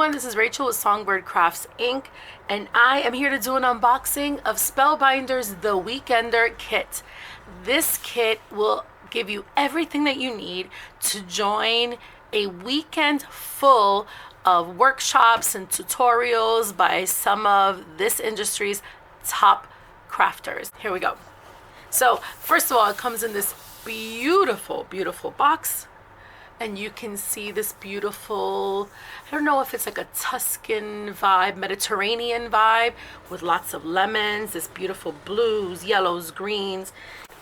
everyone, this is Rachel with Songbird Crafts Inc. and I am here to do an unboxing of Spellbinders The Weekender kit. This kit will give you everything that you need to join a weekend full of workshops and tutorials by some of this industry's top crafters. Here we go. So first of all, it comes in this beautiful, beautiful box. And you can see this beautiful, I don't know if it's like a Tuscan vibe, Mediterranean vibe with lots of lemons, this beautiful blues, yellows, greens.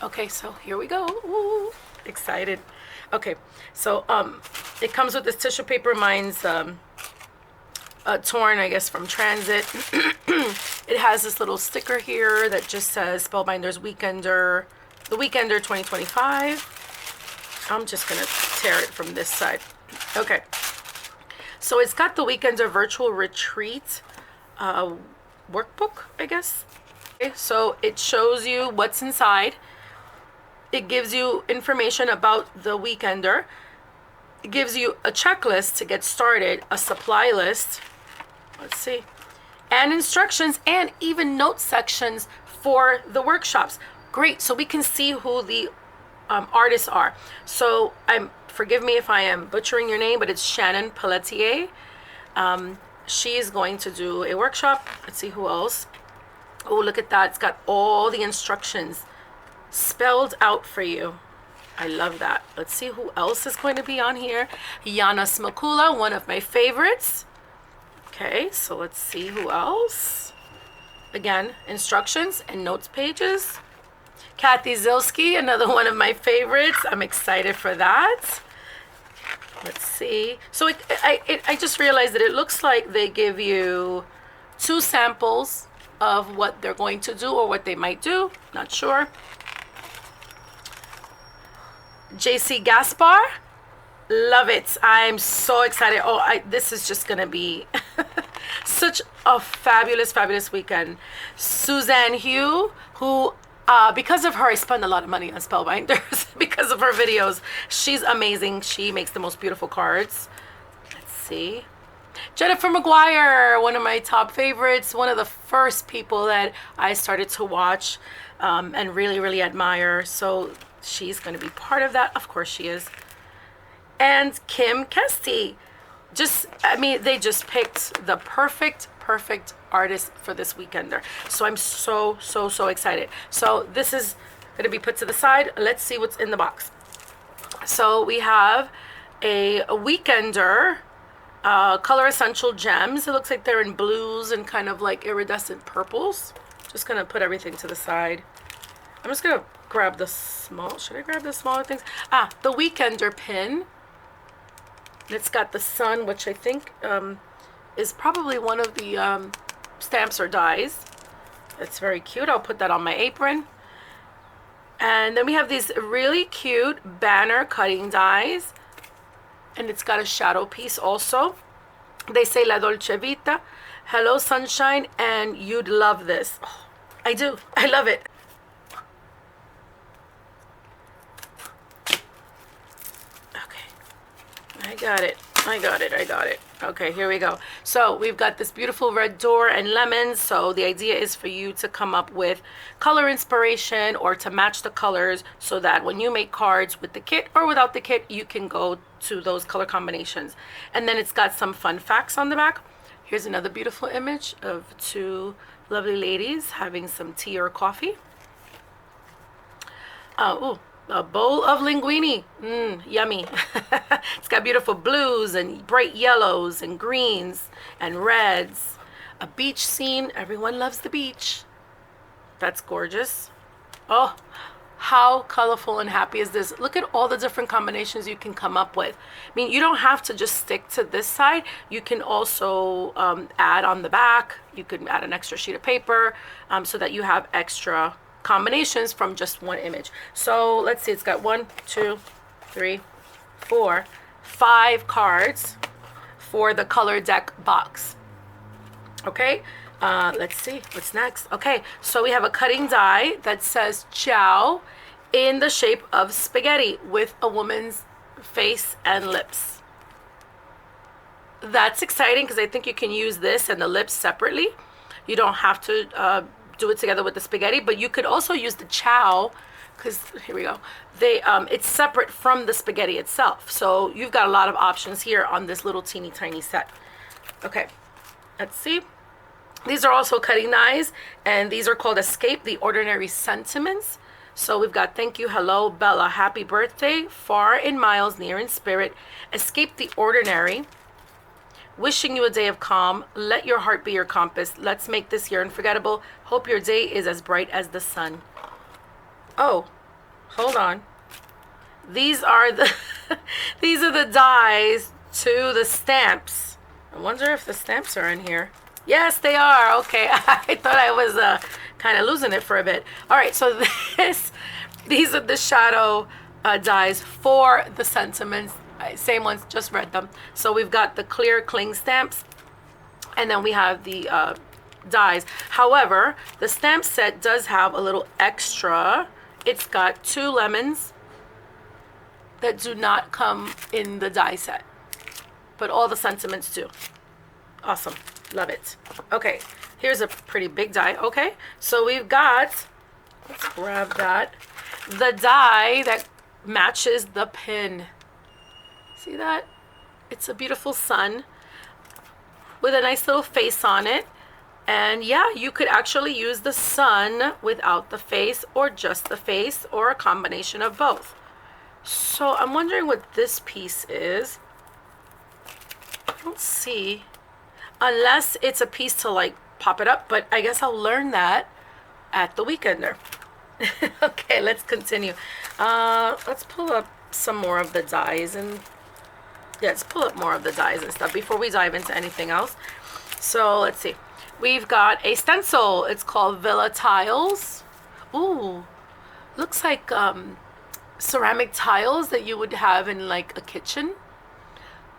Okay, so here we go. Ooh, excited. Okay, so it comes with this tissue paper. Mine's torn, I guess, from transit. It has this little sticker here that just says Spellbinders Weekender, The Weekender 2025. I'm just gonna tear it from this side. Okay, so it's got the Weekender Virtual Retreat workbook, I guess. Okay, so it shows you what's inside. It gives you information about the Weekender. It gives you a checklist to get started, a supply list, let's see, and instructions, and even note sections for the workshops. Great, so we can see who the artists are. So forgive me if I am butchering your name, but it's Shannon Pelletier. She is going to do a workshop. Let's see who else. Oh, look at that. It's got all the instructions spelled out for you. I love that. Let's see who else is going to be on here. Yana Smakula, one of my favorites. Okay, so let's see who else. Again, instructions and notes pages. Kathy Zilski, another one of my favorites. I'm excited for that. Let's see. So I just realized that it looks like they give you 2 samples of what they're going to do or what they might do. Not sure. JC Gaspar. Love it. I'm so excited. Oh, this is just going to be such a fabulous, fabulous weekend. Suzanne Hugh, who... because of her, I spend a lot of money on Spellbinders because of her videos. She's amazing. She makes the most beautiful cards. Let's see. Jennifer McGuire, one of my top favorites. One of the first people that I started to watch and really, really admire. So she's going to be part of that. Of course she is. And Kim Kesty. They just picked the perfect artist for this weekender. So I'm so excited. So this is going to be put to the side. Let's see what's in the box. So we have a weekender color essential gems. It looks like they're in blues and kind of like iridescent purples. Just going to put everything to the side. I'm just going to grab the small. Should I grab the smaller things? The weekender pin. It's got the sun, which I think is probably one of the stamps or dies. It's very cute. I'll put that on my apron. And then we have these really cute banner cutting dies. And it's got a shadow piece also. They say La Dolce Vita. Hello, sunshine, and you'd love this. Oh, I do. I love it. I got it. Okay, here we go. So we've got this beautiful red door and lemons. So the idea is for you to come up with color inspiration or to match the colors so that when you make cards with the kit or without the kit, you can go to those color combinations. And then it's got some fun facts on the back. Here's another beautiful image of 2 lovely ladies having some tea or coffee. A bowl of linguine. Yummy. It's got beautiful blues and bright yellows and greens and reds. A beach scene. Everyone loves the beach. That's gorgeous. Oh, how colorful and happy is this? Look at all the different combinations you can come up with. I mean, you don't have to just stick to this side. You can also add on the back. You could add an extra sheet of paper so that you have extra combinations from just one image. So let's see, it's got 1, 2, 3, 4, 5 cards for the color deck box. Okay, let's see what's next. Okay, so we have a cutting die that says ciao in the shape of spaghetti with a woman's face and lips. that's exciting because I think you can use this and the lips separately. You don't have to do it together with the spaghetti, but you could also use the chow because here we go. It's separate from the spaghetti itself. So you've got a lot of options here on this little teeny tiny set. Okay, let's see. These are also cutting knives, and these are called Escape the Ordinary Sentiments. So we've got thank you, hello, Bella, happy birthday, far in miles, near in spirit, escape the ordinary, wishing you a day of calm, let your heart be your compass, let's make this year unforgettable, hope your day is as bright as the sun. Oh, hold on. These are the these are the dies to the stamps. I wonder if the stamps are in here. Yes, they are. Okay, I thought I was kind of losing it for a bit. All right, so these are the shadow dies for the sentiments. Same ones, just read them. So we've got the clear cling stamps, and then we have the dies. However, the stamp set does have a little extra. It's got 2 lemons that do not come in the die set, but all the sentiments do. Awesome. Love it. Okay, here's a pretty big die. Okay, so we've got, let's grab that, the die that matches the pin. See that? It's a beautiful sun with a nice little face on it. And yeah, you could actually use the sun without the face or just the face or a combination of both. So I'm wondering what this piece is. I don't see. Unless it's a piece to like pop it up, but I guess I'll learn that at the Weekender. Okay, let's continue. Let's pull up some more of the dies and let's pull up more of the dies and stuff before we dive into anything else. So let's see. We've got a stencil. It's called Villa Tiles. Ooh, looks like ceramic tiles that you would have in like a kitchen.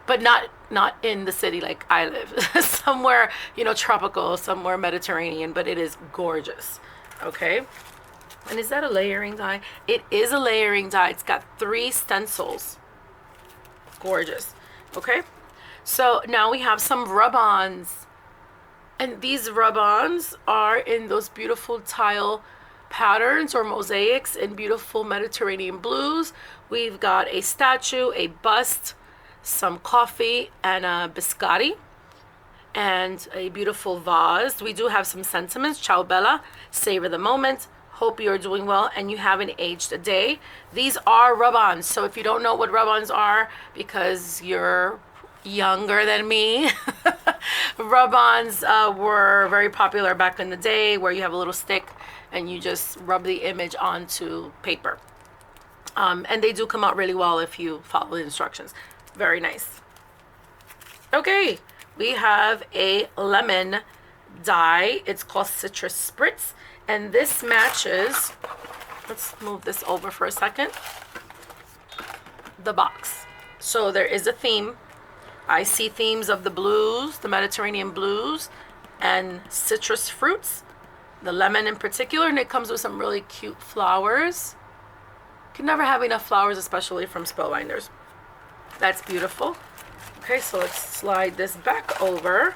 But not in the city like I live. Somewhere, you know, tropical, somewhere Mediterranean, but it is gorgeous. Okay. And is that a layering die? It is a layering die. It's got 3 stencils. Gorgeous. Okay. So now we have some rub-ons. And these rub-ons are in those beautiful tile patterns or mosaics in beautiful Mediterranean blues. We've got a statue, a bust, some coffee, and a biscotti, and a beautiful vase. We do have some sentiments. Ciao Bella, savor the moment, hope you're doing well and you haven't aged a day. These are rub-ons, so if you don't know what rub-ons are because you're younger than me, rub-ons were very popular back in the day, where you have a little stick and you just rub the image onto paper, and they do come out really well if you follow the instructions. Very nice. Okay, we have a lemon die. It's called Citrus Spritz, and this matches, let's move this over for a second, the box. So there is a theme. I see themes of the blues, the Mediterranean blues, and citrus fruits, the lemon in particular, and it comes with some really cute flowers. You can never have enough flowers, especially from Spellbinders. That's beautiful. Okay, so let's slide this back over.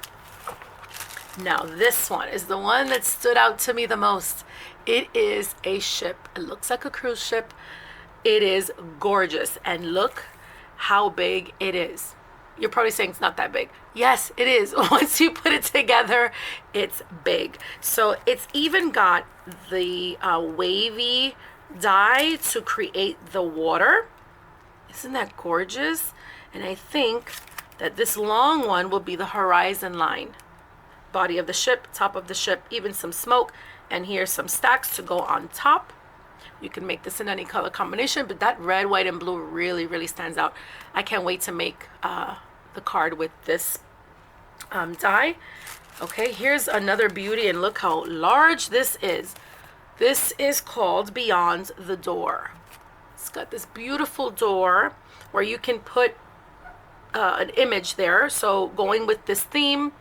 Now this one is the one that stood out to me the most. It is a ship. It looks like a cruise ship. It is gorgeous, and look how big it is. You're probably saying it's not that big. Yes, it is. Once you put it together, it's big. So it's even got the wavy die to create the water. Isn't that gorgeous? And I think that this long one will be the horizon line. Body of the ship, top of the ship, even some smoke. And here's some stacks to go on top. You can make this in any color combination, but that red, white, and blue really, really stands out. I can't wait to make the card with this die. Okay, here's another beauty, and look how large this is. This is called Beyond the Door. It's got this beautiful door where you can put an image there. So going with this theme,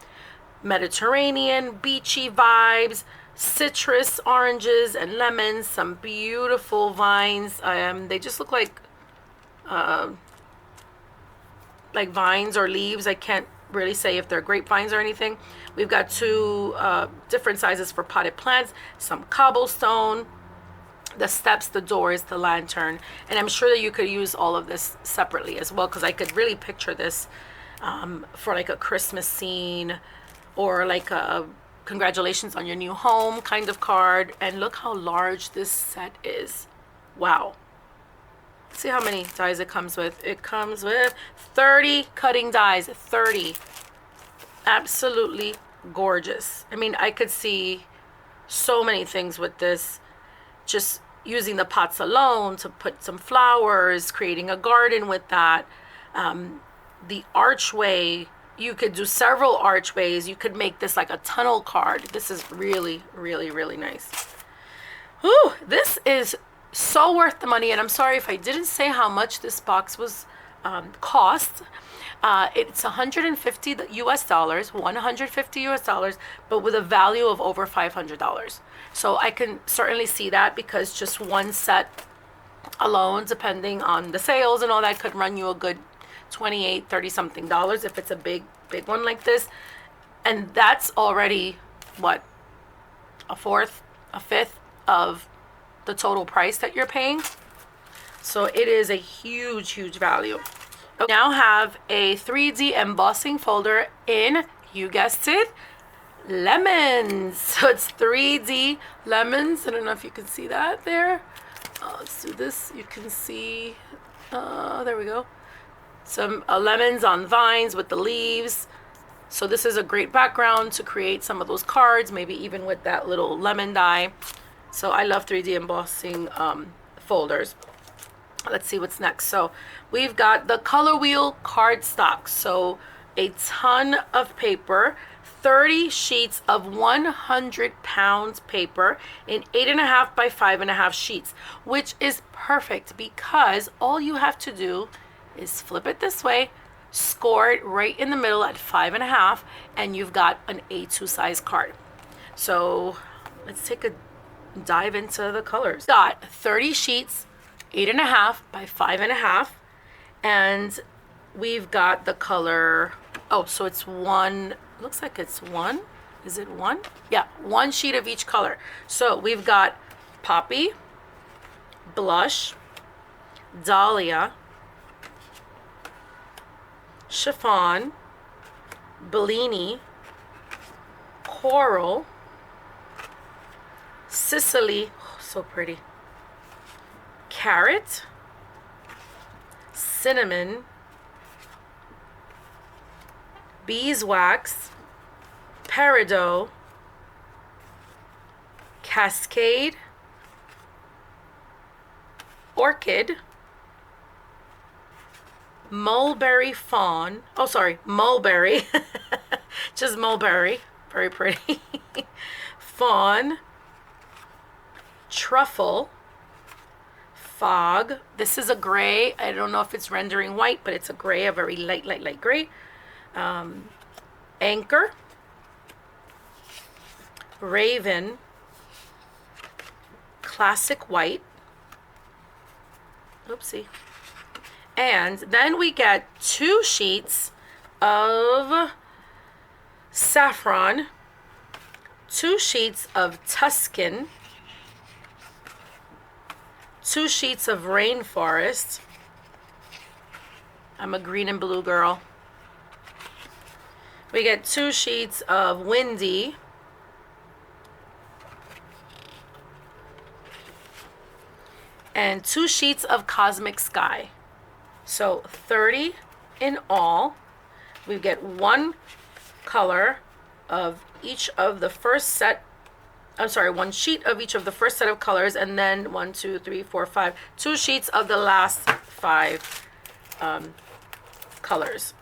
Mediterranean, beachy vibes, citrus, oranges, and lemons, some beautiful vines. They just look like vines or leaves. I can't really say if they're grapevines or anything. We've got two different sizes for potted plants, some cobblestone, the steps, the doors, the lantern, and I'm sure that you could use all of this separately as well, because I could really picture this for like a Christmas scene or like a congratulations on your new home kind of card. And look how large this set is. Wow. See how many dies it comes with. It comes with 30 cutting dies. 30. Absolutely gorgeous. I mean, I could see so many things with this. Just using the pots alone to put some flowers, creating a garden with that. The archway, you could do several archways. You could make this like a tunnel card. This is really, really, really nice. Whew, this is so worth the money. And I'm sorry if I didn't say how much this box was cost. It's 150 US dollars, 150 US dollars, but with a value of over $500. So I can certainly see that, because just one set alone, depending on the sales and all that, could run you a good 28, 30 something dollars if it's a big one like this. And that's already what, a fourth, a fifth of the total price that you're paying. So it is a huge value. We now have a 3D embossing folder in, you guessed it, lemons. So it's 3D lemons. I don't know if you can see that there. Let's do this. You can see, there we go. Some lemons on vines with the leaves. So this is a great background to create some of those cards, maybe even with that little lemon die. So I love 3D embossing folders. Let's see what's next. So we've got the color wheel cardstock. So a ton of paper, 30 sheets of 100 pounds paper in 8.5 by 5.5 sheets, which is perfect, because all you have to do is flip it this way, score it right in the middle at 5.5, and you've got an A2 size card. So let's take a dive into the colors. Got 30 sheets, 8.5 by 5.5, and we've got the color, oh, so it's one, looks like it's one, is it one? Yeah, one sheet of each color. So we've got Poppy, Blush, Dahlia, Chiffon, Bellini, Coral, Sicily, oh, so pretty, Carrot, Cinnamon, Beeswax, Peridot, Cascade, Orchid, Mulberry Fawn, oh sorry, Mulberry, just Mulberry, very pretty, Fawn, Truffle, Fog, this is a gray, I don't know if it's rendering white, but it's a gray, a very light gray, Anchor, Raven, Classic White, oopsie, and then we get 2 sheets of Saffron, 2 sheets of Tuscan, 2 sheets of Rainforest. I'm a green and blue girl. We get 2 sheets of Windy, and 2 sheets of Cosmic Sky. So 30 in all. We get 1 color of each of the first set, I'm sorry, 1 sheet of each of the first set of colors, and then 1, 2, 3, 4, 5, 2 sheets of the last 5 colors.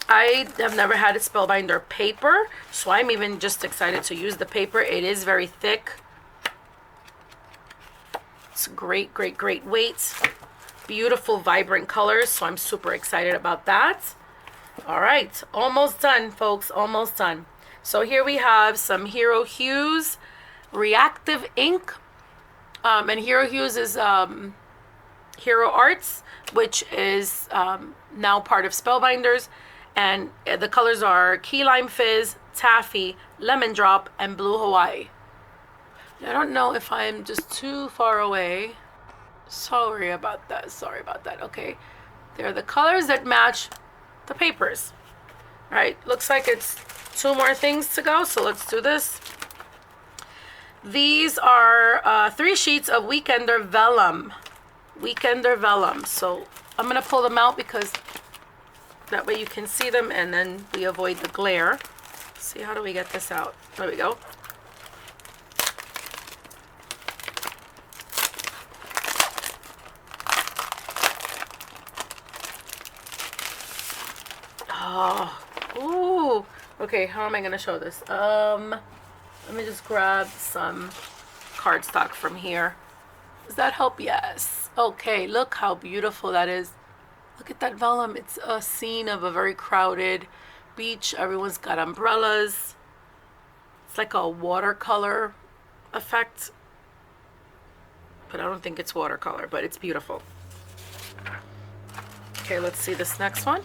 I have never had a Spellbinder paper, so I'm even just excited to use the paper. It is very thick. It's great weight. Beautiful, vibrant colors, so I'm super excited about that. All right, almost done, folks, almost done. So here we have some Hero Hues reactive ink, and Hero Hues is Hero Arts, which is now part of Spellbinders, And the colors are Key Lime Fizz, Taffy, Lemon Drop, and Blue Hawaii. I don't know if I'm just too far away. Sorry about that. Sorry about that. Okay. They're the colors that match the papers. All right. Looks like it's 2 more things to go. So let's do this. These are 3 sheets of Weekender Vellum. Weekender Vellum. So I'm going to pull them out because that way you can see them and then we avoid the glare. See, how do we get this out? There we go. Oh, ooh. Okay, how am I going to show this? Let me just grab some cardstock from here. Does that help? Yes. Okay, look how beautiful that is. Look at that vellum. It's a scene of a very crowded beach. Everyone's got umbrellas. It's like a watercolor effect. But I don't think it's watercolor, but it's beautiful. Okay, let's see this next one.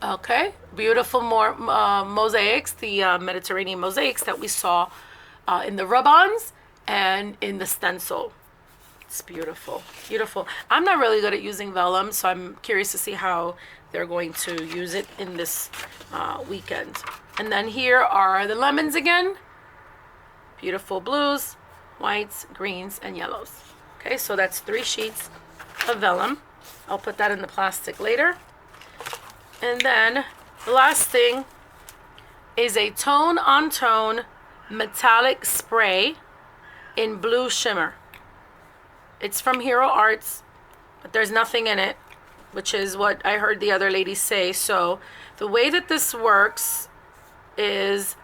Okay, beautiful more mosaics, the Mediterranean mosaics that we saw in the rub-ons and in the stencil. It's beautiful, beautiful. I'm not really good at using vellum, so I'm curious to see how they're going to use it in this weekend. And then here are the lemons again. Beautiful blues, whites, greens, and yellows. Okay, so that's 3 sheets of vellum. I'll put that in the plastic later. And then the last thing is a tone-on-tone metallic spray in blue shimmer. It's from Hero Arts, but there's nothing in it, which is what I heard the other lady say. So the way that this works is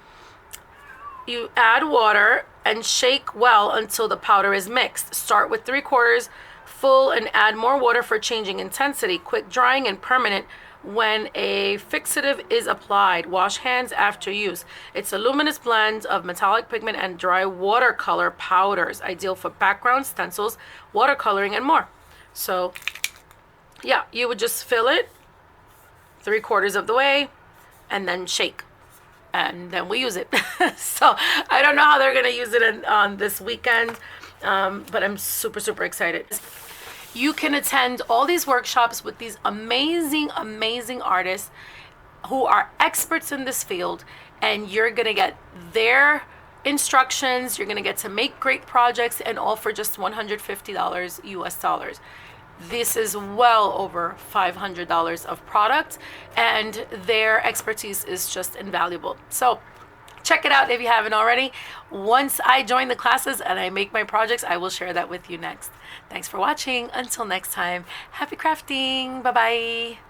you add water and shake well until the powder is mixed. Start with 3/4 full and add more water for changing intensity. Quick drying and permanent when a fixative is applied. Wash hands after use. It's a luminous blend of metallic pigment and dry watercolor powders, ideal for background, stencils, watercoloring, and more. So yeah, you would just fill it 3/4 of the way and then shake, and then we use it. So I don't know how they're gonna use it on this weekend, but I'm super excited. You can attend all these workshops with these amazing artists who are experts in this field, and you're gonna get their instructions. You're gonna get to make great projects, and all for just $150 US dollars. This is well over $500 of product, and their expertise is just invaluable. So check it out if you haven't already. Once I join the classes and I make my projects, I will share that with you next. Thanks for watching. Until next time, happy crafting. Bye-bye.